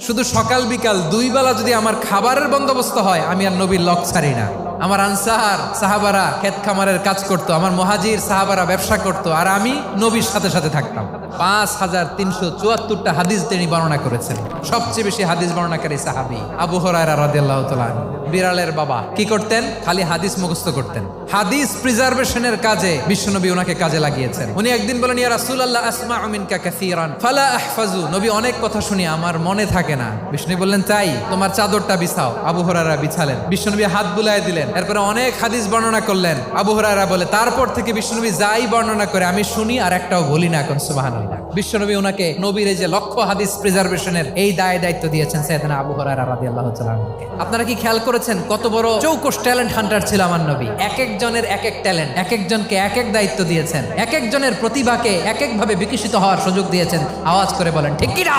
শুধু সকাল বিকাল দুই বেলা যদি আমার খাবারের বন্দোবস্ত হয়, আমি আর নবীর লক ছাড়ি না। আমার আনসার সাহাবারা ক্ষেত খামারের কাজ করতো, আমার মুহাজির সাহাবারা ব্যবসা করতো, আর আমি নবীর সাথে সাথে থাকতাম। 5374টা হাদিস তিনি বর্ণনা করেছেন। সবচেয়ে বেশি হাদিস বর্ণনাকারী সাহাবী আবু হুরায়রা রাদিয়াল্লাহু তাআলা আনহু। বিড়ালের বাবা কি করতেন? খালি হাদিস মুখস্থ করতেন। হাদিস প্রিজার্ভেশনের কাজে বিশ্বনবী ওনাকে কাজে লাগিয়েছেন। উনি একদিন বলেন, ইয়া রাসূলুল্লাহ আসমাউ মিনকা কাসীরান ফালা আহফাজু। নবী, অনেক কথা শুনি, আমার মনে থাকে না। বিশ্বনবী বললেন, তাই তোমার চাদরটা বিছাও। আবু হুরায়রা বিছালেন। বিশ্বনবী হাত বুলায় দিলেন। এরপরে অনেক হাদিস বর্ণনা করলেন। আবু হুরায়রা বলে, তারপর থেকে বিশ্বনবী যাই বর্ণনা করে আমি শুনি আর একটাও বলি না। এখন সুবহানাল্লাহ। বিশ্বনবী ওনাকে নবীর এই যে লক্ষ হাদিস প্রিজার্ভেশনের এই দায়িত্ব দিয়েছেন সাইয়েদনা আবু হুরায়রা রাদিয়াল্লাহু তাআলা আনহুকে। আপনারা কি খেয়াল করেছেন কত বড় চৌকস ট্যালেন্ট হান্টার ছিল আমার নবী? এক একজনের এক এক ট্যালেন্ট, এক একজনকে এক এক দায়িত্ব দিয়েছেন, এক একজনের প্রতিভাকে এক একভাবে বিকশিত হওয়ার সুযোগ দিয়েছেন। আওয়াজ করে বলেন ঠিক কি না?